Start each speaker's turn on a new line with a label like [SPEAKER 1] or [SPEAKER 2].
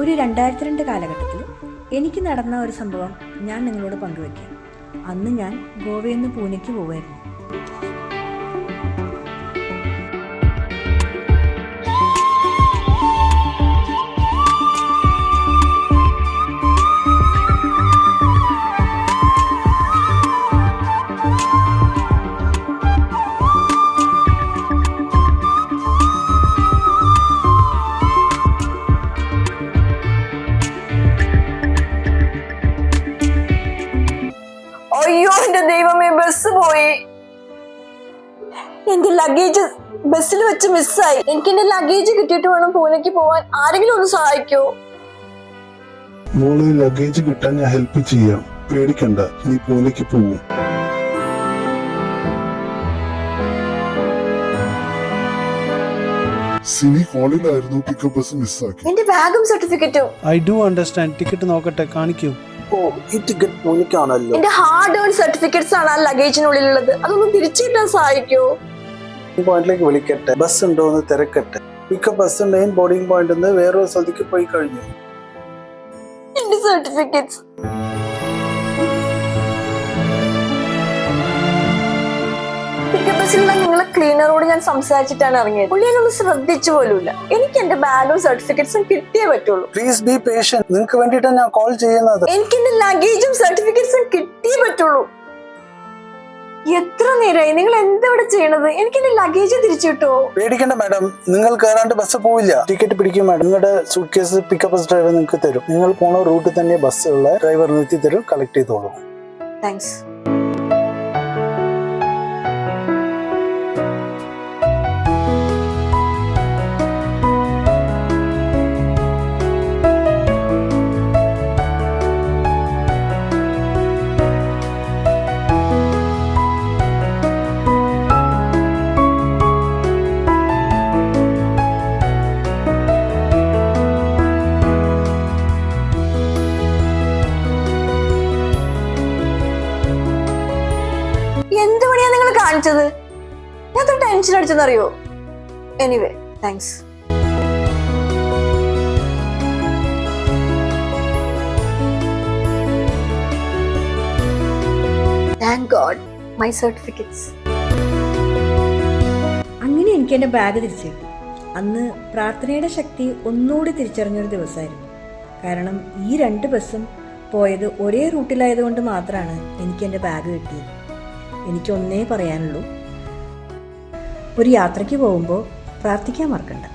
[SPEAKER 1] ഒരു 2002 കാലഘട്ടത്തിൽ എനിക്ക് നടന്ന ഒരു സംഭവം ഞാൻ നിങ്ങളോട് പങ്കുവയ്ക്കാം. അന്ന് ഞാൻ ഗോവയിൽ നിന്ന് പൂനെക്ക് പോവുമായിരുന്നു.
[SPEAKER 2] അയ്യോ എന്റെ ദൈവമേ, ബസ് പോയി. എന്റെ ലഗേജ് ബസ്സിൽ വെച്ച് മിസ്സായി. എനിക്ക് എന്റെ ലഗേജ് കിട്ടിയിട്ട് വേണം പൂനെക്ക് പോവാൻ. ആരെങ്കിലും ഒന്ന് സഹായിക്കോ?
[SPEAKER 3] മോള് ലഗേജ് കിട്ടാൻ ഞാൻ ഹെൽപ്പ് ചെയ്യാം, പേടിക്കണ്ട, നീ പൂനെക്ക് പോവും. സിനി ഹാളിലായിരുന്നു, പിക്കപ്പ് ബസ് മിസ്സാക്കി.
[SPEAKER 2] എന്റെ ബാഗും സർട്ടിഫിക്കറ്റും.
[SPEAKER 4] I do understand. ടിക്കറ്റ് നോക്കട്ടെ, കാണിക്കൂ.
[SPEAKER 5] ഓ, ഈ ടിക്കറ്റ് പൂനെക്കാണല്ലോ.
[SPEAKER 2] എന്റെ ഹാർഡ് ഏൺ സർട്ടിഫിക്കറ്റ്സ് ആണ് ആ ലഗേജിനുള്ളിലുള്ളത്. അതൊന്ന് തിരിച്ചു കിട്ടാൻ സഹായിക്കോ?
[SPEAKER 5] ഈ പോയിന്റിലേക്ക് വിളിക്കട്ടെ, ബസ് ഉണ്ടോ എന്ന് തിരക്കട്ടെ. Pickup bus main boarding point നിന്ന് വേറൊരു സ്ഥലത്തേക്ക് പോയി കഴിഞ്ഞു.
[SPEAKER 2] എന്റെ സർട്ടിഫിക്കറ്റ്സ്. പിക്കപ്പ് ബസ്സിലുള്ള നിങ്ങളെ ക്ലീനറോട് ഞാൻ സംസാരിച്ചിട്ടാണ് ഇറങ്ങിയത്. പുള്ളി എന്നൊന്ന് ശ്രദ്ധിച്ചു പോലുമില്ല. എനിക്ക് എന്റെ ബാഗും സർട്ടിഫിക്കറ്റ്സും കിട്ടിയേ പറ്റുള്ളൂ.
[SPEAKER 5] Please be patient. നിങ്ങൾക്ക് വേണ്ടിയിട്ടാണ് ഞാൻ കോൾ ചെയ്യുന്നത്.
[SPEAKER 2] എനിക്ക് എന്റെ ലഗേജും സർട്ടിഫിക്കറ്റ്സും കിട്ടിയേ പറ്റുള്ളൂ. എത്ര നേരമായി നിങ്ങൾ എന്തെവിടെ ചെയ്യണത്? എനിക്ക് എന്റെ ലഗേജ് തിരിച്ചു കിട്ടോ?
[SPEAKER 5] പേടിക്കണ്ട മാഡം, നിങ്ങൾ കയറാണ്ട് ബസ് പോവില്ല. ടിക്കറ്റ് പിടിക്കും മാഡം. നിങ്ങളുടെ suit case pickup bus driver നിങ്ങൾക്ക് തരും. നിങ്ങൾ പോണ റൂട്ടിൽ തന്നെ ബസ്സുള്ള ഡ്രൈവർ നിർത്തി തരും, കളക്ട് ചെയ്തോളൂ.
[SPEAKER 2] താങ്ക്സ്. എന്ത് പണിയാ നിങ്ങൾ കാണിച്ചത്? ഞാൻ അത്ര ടെൻഷൻ അടിച്ചെന്നറിയോ? Anyway, thanks. Thank God, my certificates.
[SPEAKER 1] അങ്ങനെ എനിക്ക് എൻ്റെ ബാഗ് തിരിച്ചു കിട്ടി. അന്ന് പ്രാർത്ഥനയുടെ ശക്തി ഒന്നുകൂടി തിരിച്ചറിഞ്ഞൊരു ദിവസമായിരുന്നു. കാരണം ഈ 2 ബസ്സും പോയത് ഒരേ റൂട്ടിലായതുകൊണ്ട് മാത്രമാണ് എനിക്ക് എൻ്റെ ബാഗ് കിട്ടിയത്. എനിക്കൊന്നേ പറയാനുള്ളൂ, ഒരു യാത്രയ്ക്ക് പോകുമ്പോൾ പ്രാർത്ഥിക്കാൻ മറക്കണ്ട.